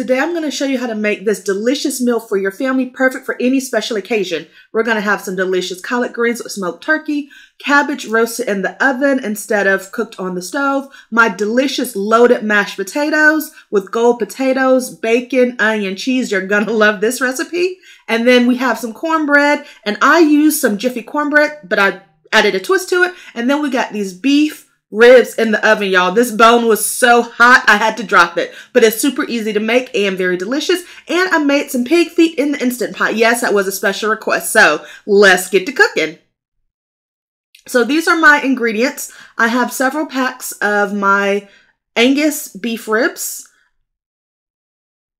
Today I'm going to show you how to make this delicious meal for your family, perfect for any special occasion. We're going to have some delicious collard greens with smoked turkey, cabbage roasted in the oven instead of cooked on the stove, my delicious loaded mashed potatoes with gold potatoes, bacon, onion, cheese. You're going to love this recipe. And then we have some cornbread, and I used some Jiffy cornbread, but I added a twist to it. And then we got these beef ribs in the oven, y'all. This bone was so hot, I had to drop it. But it's super easy to make and very delicious. And I made some pig feet in the Instant Pot. Yes, that was a special request. So let's get to cooking. So these are my ingredients. I have several packs of my Angus beef ribs.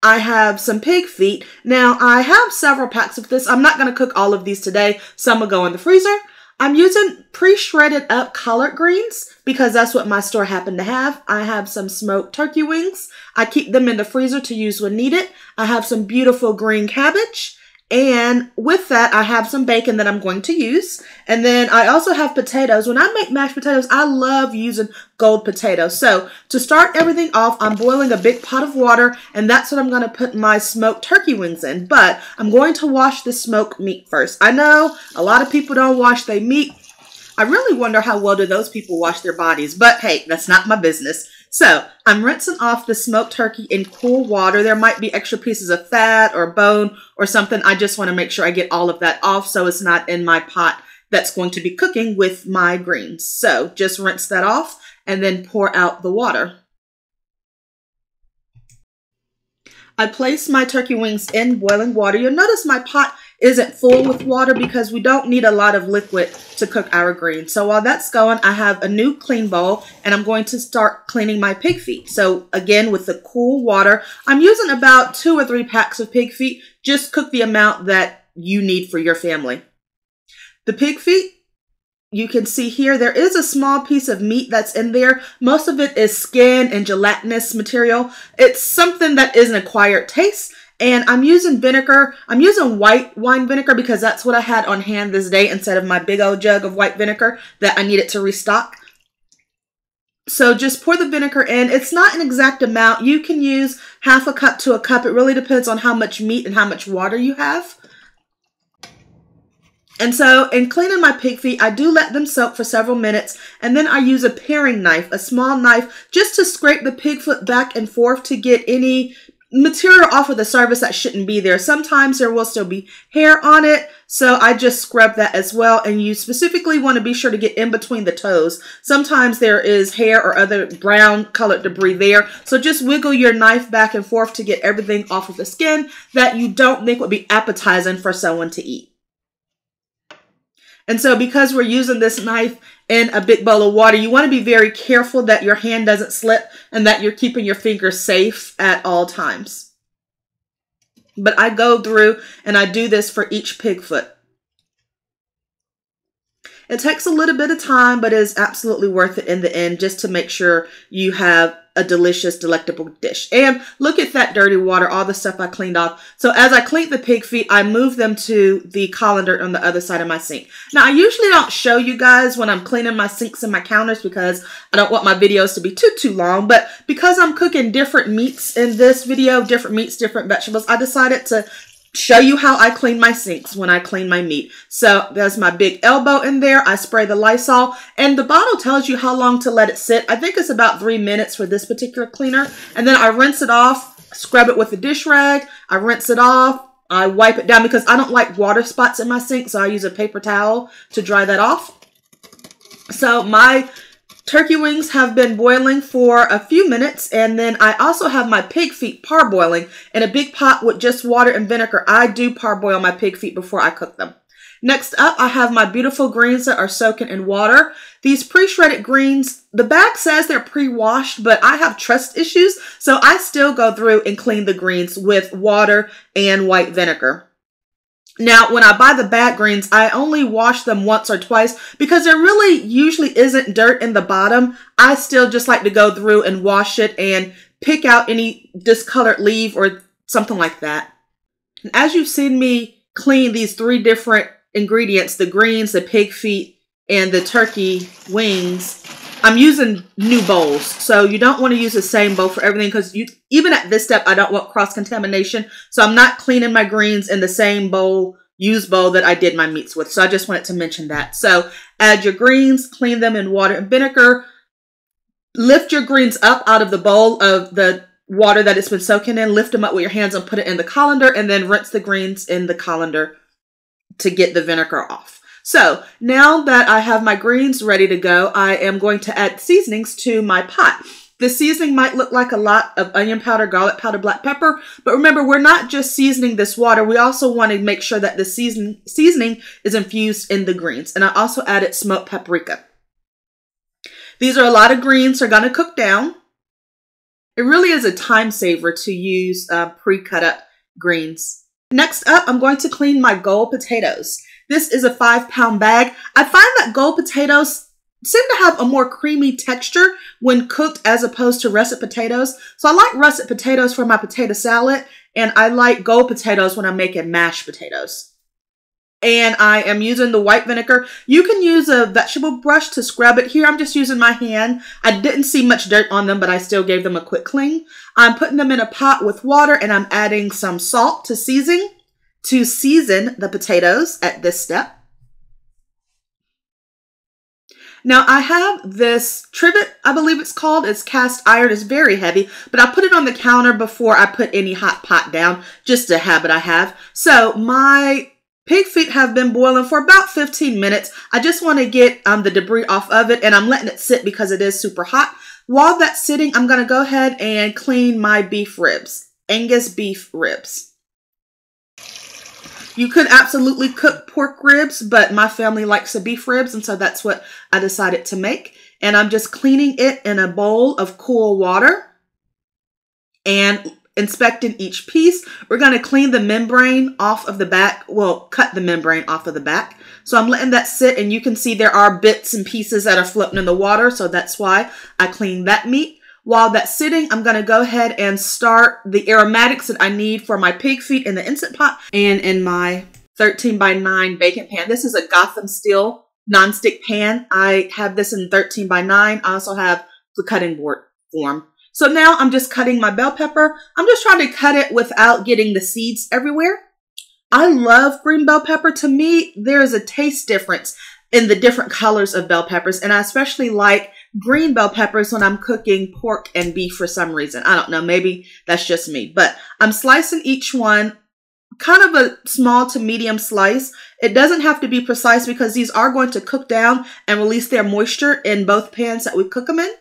I have some pig feet. Now, I have several packs of this. I'm not going to cook all of these today. Some will go in the freezer. I'm using pre-shredded up collard greens because that's what my store happened to have. I have some smoked turkey wings. I keep them in the freezer to use when needed. I have some beautiful green cabbage. And with that, I have some bacon that I'm going to use. And then I also have potatoes. When I make mashed potatoes, I love using gold potatoes. So to start everything off, I'm boiling a big pot of water, and that's what I'm going to put my smoked turkey wings in. But I'm going to wash the smoked meat first. I know a lot of people don't wash their meat. I really wonder how well do those people wash their bodies, but hey, that's not my business. So I'm rinsing off the smoked turkey in cool water. There might be extra pieces of fat or bone or something. I just want to make sure I get all of that off so it's not in my pot that's going to be cooking with my greens. So just rinse that off and then pour out the water. I place my turkey wings in boiling water. You'll notice my pot isn't full with water because we don't need a lot of liquid to cook our greens. So while that's going, I have a new clean bowl and I'm going to start cleaning my pig feet. So again, with the cool water, I'm using about 2 or 3 packs of pig feet. Just cook the amount that you need for your family. The pig feet, you can see here, there is a small piece of meat that's in there. Most of it is skin and gelatinous material. It's something that is an acquired taste. And I'm using vinegar. I'm using white wine vinegar because that's what I had on hand this day instead of my big old jug of white vinegar that I needed to restock. So just pour the vinegar in. It's not an exact amount. You can use half a cup to a cup. It really depends on how much meat and how much water you have. And so in cleaning my pig feet, I do let them soak for several minutes, and then I use a paring knife, a small knife, just to scrape the pig foot back and forth to get any material off of the surface that shouldn't be there. Sometimes there will still be hair on it, so I just scrub that as well. And you specifically want to be sure to get in between the toes. Sometimes there is hair or other brown colored debris there, so just wiggle your knife back and forth to get everything off of the skin that you don't think would be appetizing for someone to eat. And so because we're using this knife in a big bowl of water, you want to be very careful that your hand doesn't slip and that you're keeping your fingers safe at all times. But I go through and I do this for each pig foot. It takes a little bit of time, but it is absolutely worth it in the end just to make sure you have a delicious, delectable dish. And look at that dirty water, all the stuff I cleaned off. So as I cleaned the pig feet, I moved them to the colander on the other side of my sink. Now, I usually don't show you guys when I'm cleaning my sinks and my counters because I don't want my videos to be too long. But because I'm cooking different meats in this video, different meats, different vegetables, I decided to show you how I clean my sinks when I clean my meat. So there's my big elbow in there. I spray the Lysol, and the bottle tells you how long to let it sit. I think it's about 3 minutes for this particular cleaner. And then I rinse it off, scrub it with a dish rag. I rinse it off. I wipe it down because I don't like water spots in my sink, so I use a paper towel to dry that off. So my turkey wings have been boiling for a few minutes, and then I also have my pig feet parboiling in a big pot with just water and vinegar. I do parboil my pig feet before I cook them. Next up, I have my beautiful greens that are soaking in water. These pre-shredded greens, the bag says they're pre-washed, but I have trust issues, so I still go through and clean the greens with water and white vinegar. Now, when I buy the bag greens, I only wash them once or twice because there really usually isn't dirt in the bottom. I still just like to go through and wash it and pick out any discolored leaf or something like that. And as you've seen me clean these 3 different ingredients, the greens, the pig feet, and the turkey wings, I'm using new bowls, so you don't want to use the same bowl for everything because even at this step, I don't want cross-contamination. So I'm not cleaning my greens in the same bowl, used bowl that I did my meats with. So I just wanted to mention that. So add your greens, clean them in water and vinegar. Lift your greens up out of the bowl of the water that it's been soaking in. Lift them up with your hands and put it in the colander, and then rinse the greens in the colander to get the vinegar off. So now that I have my greens ready to go, I am going to add seasonings to my pot. The seasoning might look like a lot of onion powder, garlic powder, black pepper, but remember, we're not just seasoning this water. We also want to make sure that the seasoning is infused in the greens. And I also added smoked paprika. These are a lot of greens, so are going to cook down. It really is a time saver to use pre-cut up greens. Next up, I'm going to clean my gold potatoes. This is a 5-pound bag. I find that gold potatoes seem to have a more creamy texture when cooked as opposed to russet potatoes. So I like russet potatoes for my potato salad, and I like gold potatoes when I'm making mashed potatoes. And I am using the white vinegar. You can use a vegetable brush to scrub it. Here I'm just using my hand. I didn't see much dirt on them, but I still gave them a quick clean. I'm putting them in a pot with water, and I'm adding some salt to season the potatoes at this step. Now I have this trivet, I believe it's called. It's cast iron. It's very heavy, but I put it on the counter before I put any hot pot down, just a habit I have. So my pig feet have been boiling for about 15 minutes. I just want to get the debris off of it, and I'm letting it sit because it is super hot. While that's sitting, I'm going to go ahead and clean my beef ribs, Angus beef ribs. You could absolutely cook pork ribs, but my family likes the beef ribs, and so that's what I decided to make. And I'm just cleaning it in a bowl of cool water and inspecting each piece. We're going to clean the membrane off of the back. Well, cut the membrane off of the back. So I'm letting that sit, and you can see there are bits and pieces that are floating in the water, so that's why I cleaned that meat. While that's sitting, I'm going to go ahead and start the aromatics that I need for my pig feet in the Instant Pot and in my 13x9 baking pan. This is a Gotham steel nonstick pan. I have this in 13x9. I also have the cutting board form. So now I'm just cutting my bell pepper. I'm just trying to cut it without getting the seeds everywhere. I love green bell pepper. To me, there is a taste difference in the different colors of bell peppers, and I especially like green bell peppers when I'm cooking pork and beef for some reason. I don't know, maybe that's just me, but I'm slicing each one kind of a small to medium slice. It doesn't have to be precise because these are going to cook down and release their moisture in both pans that we cook them in.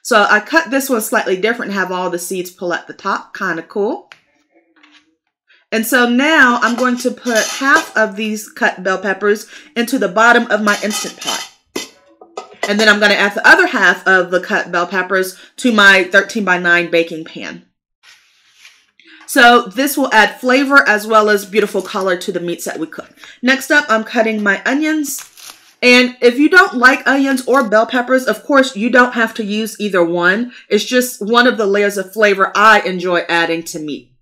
So I cut this one slightly different and have all the seeds pull at the top. Kind of cool. And so now I'm going to put half of these cut bell peppers into the bottom of my Instant Pot. And then I'm going to add the other half of the cut bell peppers to my 13x9 baking pan. So this will add flavor as well as beautiful color to the meats that we cook. Next up, I'm cutting my onions. And if you don't like onions or bell peppers, of course, you don't have to use either one. It's just one of the layers of flavor I enjoy adding to meat.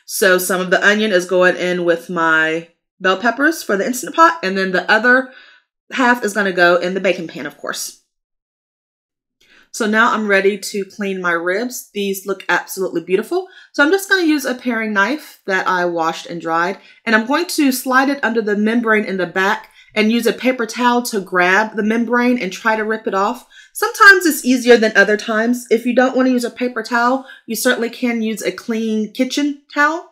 So some of the onion is going in with my bell peppers for the Instant Pot, and then the other half is going to go in the baking pan, of course. So now I'm ready to clean my ribs. These look absolutely beautiful. So I'm just going to use a paring knife that I washed and dried, and I'm going to slide it under the membrane in the back and use a paper towel to grab the membrane and try to rip it off. Sometimes it's easier than other times. If you don't want to use a paper towel, you certainly can use a clean kitchen towel.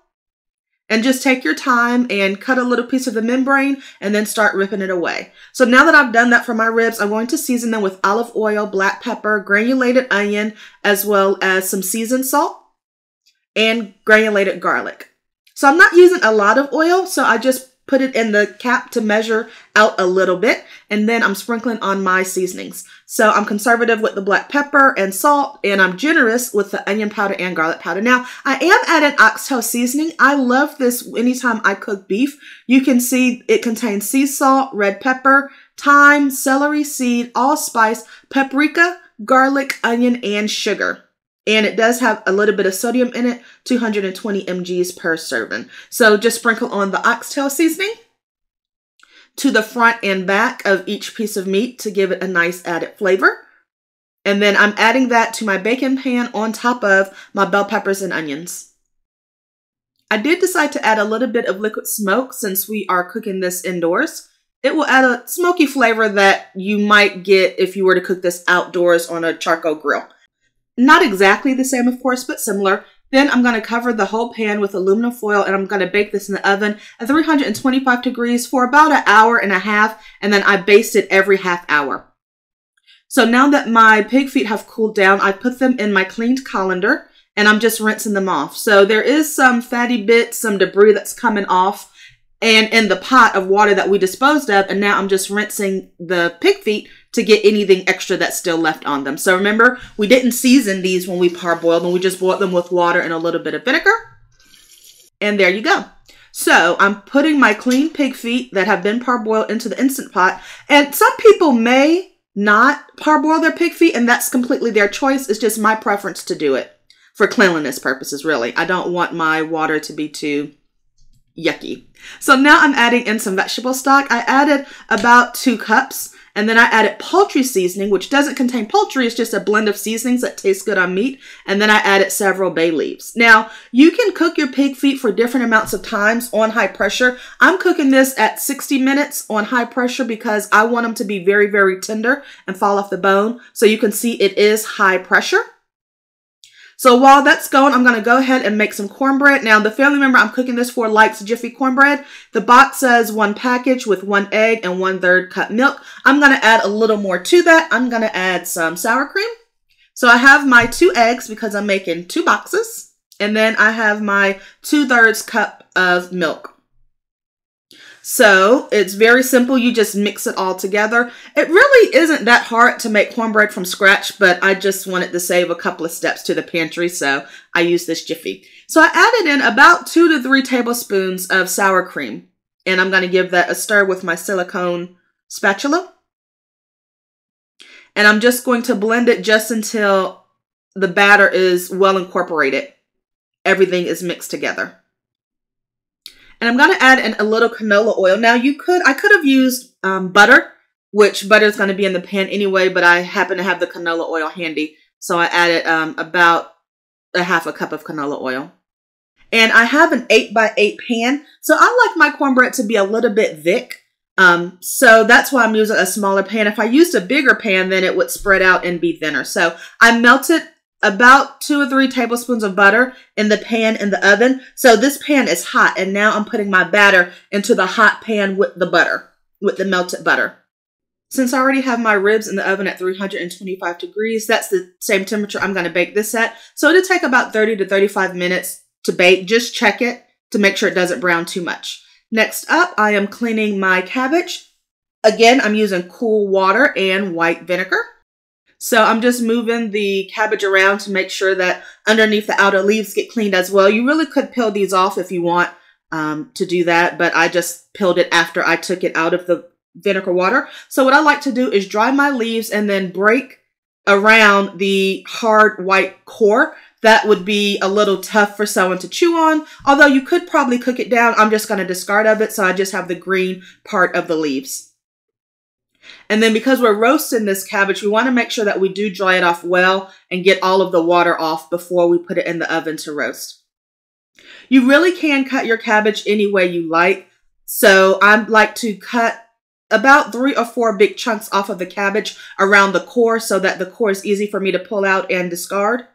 And just take your time and cut a little piece of the membrane and then start ripping it away. So now that I've done that for my ribs, I'm going to season them with olive oil, black pepper, granulated onion, as well as some seasoned salt and granulated garlic. So I'm not using a lot of oil, so I just put it in the cap to measure out a little bit, and then I'm sprinkling on my seasonings. So I'm conservative with the black pepper and salt, and I'm generous with the onion powder and garlic powder. Now, I am adding oxtail seasoning. I love this anytime I cook beef. You can see it contains sea salt, red pepper, thyme, celery seed, allspice, paprika, garlic, onion, and sugar. And it does have a little bit of sodium in it, 220 mgs per serving. So just sprinkle on the oxtail seasoning. to the front and back of each piece of meat to give it a nice added flavor. And then I'm adding that to my baking pan on top of my bell peppers and onions. I did decide to add a little bit of liquid smoke since we are cooking this indoors. It will add a smoky flavor that you might get if you were to cook this outdoors on a charcoal grill. Not exactly the same, of course, but similar. Then I'm going to cover the whole pan with aluminum foil and I'm going to bake this in the oven at 325 degrees for about an hour and a half, and then I baste it every half hour. So now that my pig feet have cooled down, I put them in my cleaned colander and I'm just rinsing them off. So there is some fatty bits, some debris that's coming off and in the pot of water that we disposed of, and now I'm just rinsing the pig feet to get anything extra that's still left on them. So remember, we didn't season these when we parboiled them. We just boiled them with water and a little bit of vinegar. And there you go. So I'm putting my clean pig feet that have been parboiled into the Instant Pot. And some people may not parboil their pig feet, and that's completely their choice. It's just my preference to do it for cleanliness purposes, really. I don't want my water to be too yucky. So now I'm adding in some vegetable stock. I added about 2 cups. And then I added poultry seasoning, which doesn't contain poultry. It's just a blend of seasonings that taste good on meat. And then I added several bay leaves. Now, you can cook your pig feet for different amounts of times on high pressure. I'm cooking this at 60 minutes on high pressure because I want them to be very, very tender and fall off the bone. So you can see it is high pressure. So while that's going, I'm going to go ahead and make some cornbread. Now, the family member I'm cooking this for likes Jiffy cornbread. The box says 1 package with 1 egg and 1/3 cup milk. I'm going to add a little more to that. I'm going to add some sour cream. So I have my 2 eggs because I'm making 2 boxes. And then I have my 2/3 cup of milk. So it's very simple. You just mix it all together. It really isn't that hard to make cornbread from scratch, but I just wanted to save a couple of steps to the pantry, so I used this Jiffy. So I added in about 2 to 3 tablespoons of sour cream, and I'm going to give that a stir with my silicone spatula. And I'm just going to blend it just until the batter is well incorporated. Everything is mixed together. And I'm going to add in a little canola oil. Now I could have used butter, which butter is going to be in the pan anyway, but I happen to have the canola oil handy. So I added about a half a cup of canola oil. And I have an 8x8 pan. So I like my cornbread to be a little bit thick. So that's why I'm using a smaller pan. If I used a bigger pan, then it would spread out and be thinner. So I melted about 2 or 3 tablespoons of butter in the pan in the oven. So this pan is hot, and now I'm putting my batter into the hot pan with the butter, with the melted butter. Since I already have my ribs in the oven at 325 degrees, that's the same temperature I'm going to bake this at. So it'll take about 30 to 35 minutes to bake. Just check it to make sure it doesn't brown too much. Next up, I am cleaning my cabbage. Again, I'm using cool water and white vinegar. So I'm just moving the cabbage around to make sure that underneath the outer leaves get cleaned as well. You really could peel these off if you want to do that, but I just peeled it after I took it out of the vinegar water. So what I like to do is dry my leaves and then break around the hard white core. That would be a little tough for someone to chew on, although you could probably cook it down. I'm just going to discard of it, so I just have the green part of the leaves. And then because we're roasting this cabbage, we want to make sure that we do dry it off well and get all of the water off before we put it in the oven to roast. You really can cut your cabbage any way you like. So I like to cut about 3 or 4 big chunks off of the cabbage around the core so that the core is easy for me to pull out and discard.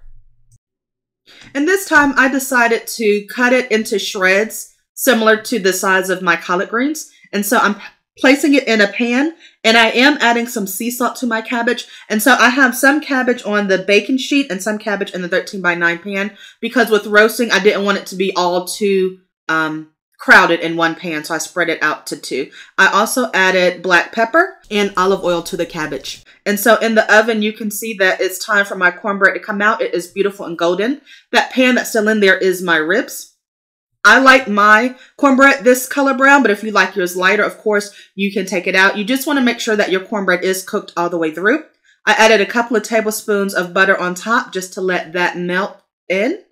And this time I decided to cut it into shreds similar to the size of my collard greens. And so I'm placing it in a pan, and I am adding some sea salt to my cabbage. And so I have some cabbage on the baking sheet and some cabbage in the 13x9 pan because with roasting, I didn't want it to be all too crowded in one pan, so I spread it out to 2. I also added black pepper and olive oil to the cabbage. And so in the oven, you can see that it's time for my cornbread to come out. It is beautiful and golden. That pan that's still in there is my ribs. I like my cornbread this color brown, but if you like yours lighter, of course, you can take it out. You just want to make sure that your cornbread is cooked all the way through. I added a couple of tablespoons of butter on top just to let that melt in.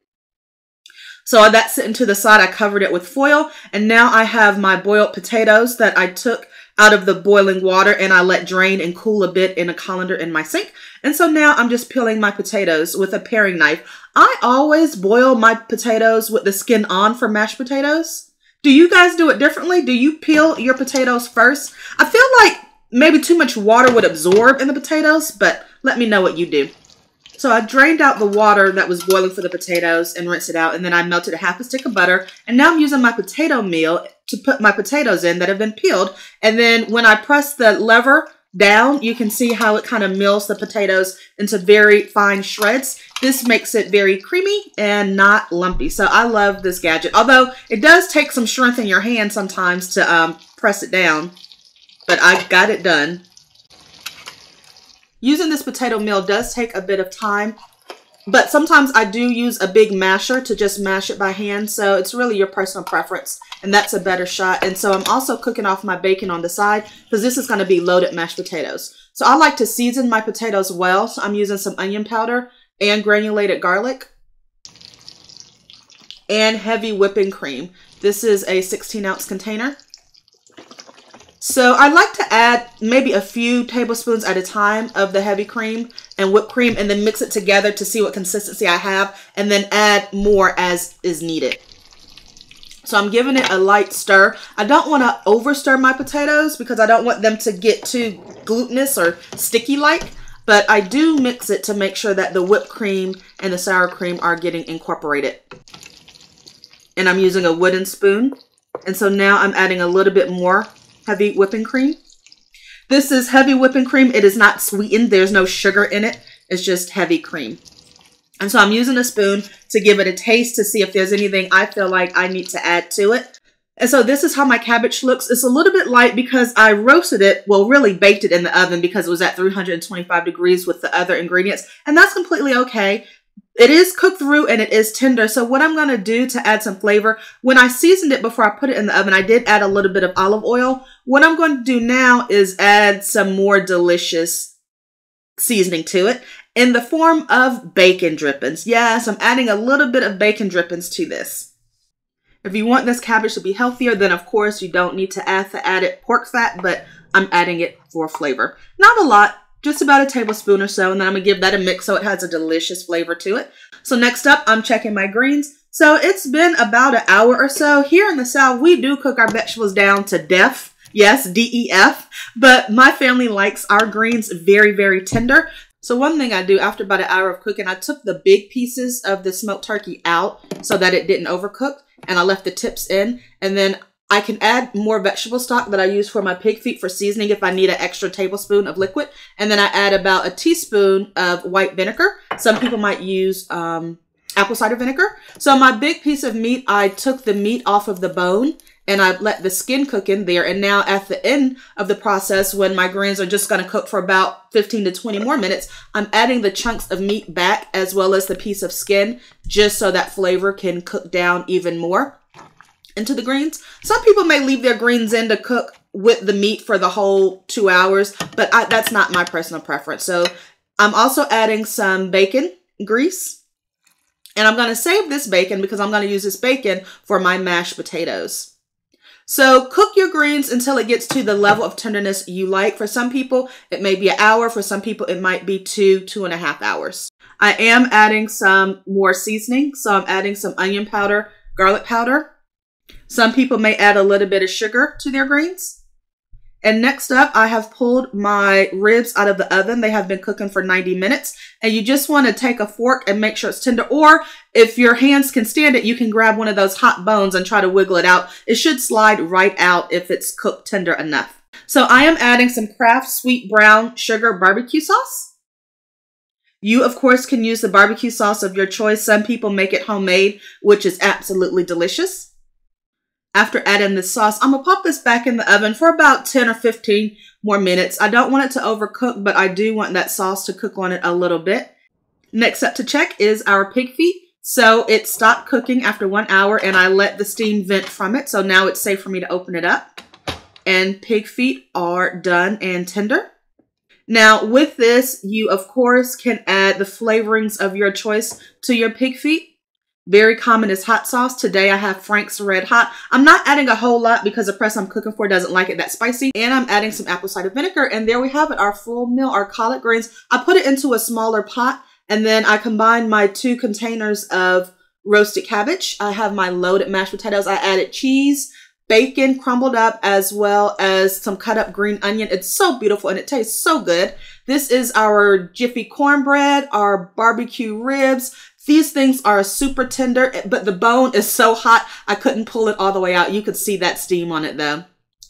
So that's sitting to the side. I covered it with foil, and now I have my boiled potatoes that I took out of the boiling water, and I let drain and cool a bit in a colander in my sink. And so now I'm just peeling my potatoes with a paring knife. I always boil my potatoes with the skin on for mashed potatoes. Do you guys do it differently? Do you peel your potatoes first? I feel like maybe too much water would absorb in the potatoes, but let me know what you do. So I drained out the water that was boiling for the potatoes and rinsed it out, and then I melted a half a stick of butter, and now I'm using my potato meal to put my potatoes in that have been peeled. And then when I press the lever down, you can see how it kind of mills the potatoes into very fine shreds. This makes it very creamy and not lumpy. So I love this gadget, although it does take some strength in your hand sometimes to press it down, but I got it done. Using this potato meal does take a bit of time, but sometimes I do use a big masher to just mash it by hand. So it's really your personal preference, and that's a better shot. And so I'm also cooking off my bacon on the side because this is going to be loaded mashed potatoes. So I like to season my potatoes well. So I'm using some onion powder and granulated garlic and heavy whipping cream. This is a 16-ounce container. So I like to add maybe a few tablespoons at a time of the heavy cream and whipped cream, and then mix it together to see what consistency I have, and then add more as is needed. So I'm giving it a light stir. I don't want to over stir my potatoes because I don't want them to get too glutinous or sticky like, but I do mix it to make sure that the whipped cream and the sour cream are getting incorporated. And I'm using a wooden spoon. And so now I'm adding a little bit more heavy whipping cream. This is heavy whipping cream. It is not sweetened. There's no sugar in it. It's just heavy cream. And so I'm using a spoon to give it a taste to see if there's anything I feel like I need to add to it. And so this is how my cabbage looks. It's a little bit light because I roasted it, well, really baked it in the oven because it was at 325 degrees with the other ingredients. And that's completely okay. It is cooked through and it is tender. So what I'm going to do to add some flavor, when I seasoned it before I put it in the oven, I did add a little bit of olive oil. What I'm going to do now is add some more delicious seasoning to it in the form of bacon drippings. Yes, I'm adding a little bit of bacon drippings to this. If you want this cabbage to be healthier, then of course you don't need to add the added pork fat, but I'm adding it for flavor. Not a lot. Just about a tablespoon or so, and then I'm going to give that a mix so it has a delicious flavor to it. So next up, I'm checking my greens. So it's been about an hour or so. Here in the South, we do cook our vegetables down to death. Yes, D-E-F. But my family likes our greens very, very tender. So one thing I do after about an hour of cooking, I took the big pieces of the smoked turkey out so that it didn't overcook, and I left the tips in, and then I can add more vegetable stock that I use for my pig feet for seasoning if I need an extra tablespoon of liquid. And then I add about a teaspoon of white vinegar. Some people might use apple cider vinegar. So my big piece of meat, I took the meat off of the bone and I let the skin cook in there. And now at the end of the process, when my greens are just going to cook for about 15 to 20 more minutes, I'm adding the chunks of meat back as well as the piece of skin, just so that flavor can cook down even more into the greens. Some people may leave their greens in to cook with the meat for the whole 2 hours, but that's not my personal preference. So I'm also adding some bacon grease, and I'm going to save this bacon because I'm going to use this bacon for my mashed potatoes. So cook your greens until it gets to the level of tenderness you like. For some people, it may be an hour. For some people, it might be 2.5 hours. I am adding some more seasoning. So I'm adding some onion powder, garlic powder. Some people may add a little bit of sugar to their greens. And next up, I have pulled my ribs out of the oven. They have been cooking for 90 minutes. And you just want to take a fork and make sure it's tender. Or if your hands can stand it, you can grab one of those hot bones and try to wiggle it out. It should slide right out if it's cooked tender enough. So I am adding some Kraft Sweet Brown Sugar barbecue sauce. You, of course, can use the barbecue sauce of your choice. Some people make it homemade, which is absolutely delicious. After adding this sauce, I'm going to pop this back in the oven for about 10 or 15 more minutes. I don't want it to overcook, but I do want that sauce to cook on it a little bit. Next up to check is our pig feet. So it stopped cooking after 1 hour and I let the steam vent from it. So now it's safe for me to open it up. And pig feet are done and tender. Now with this, you of course can add the flavorings of your choice to your pig feet. Very common is hot sauce. Today I have Frank's Red Hot. I'm not adding a whole lot because the person I'm cooking for doesn't like it that spicy. And I'm adding some apple cider vinegar. And there we have it, our full meal, our collard greens. I put it into a smaller pot and then I combined my 2 containers of roasted cabbage. I have my loaded mashed potatoes. I added cheese, bacon crumbled up, as well as some cut up green onion. It's so beautiful and it tastes so good. This is our Jiffy cornbread, our barbecue ribs. These things are super tender, but the bone is so hot, I couldn't pull it all the way out. You could see that steam on it though.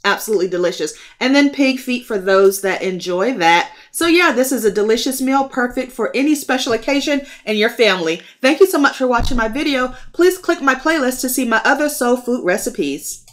Absolutely delicious. And then pig feet for those that enjoy that. So yeah, this is a delicious meal, perfect for any special occasion in your family. Thank you so much for watching my video. Please click my playlist to see my other soul food recipes.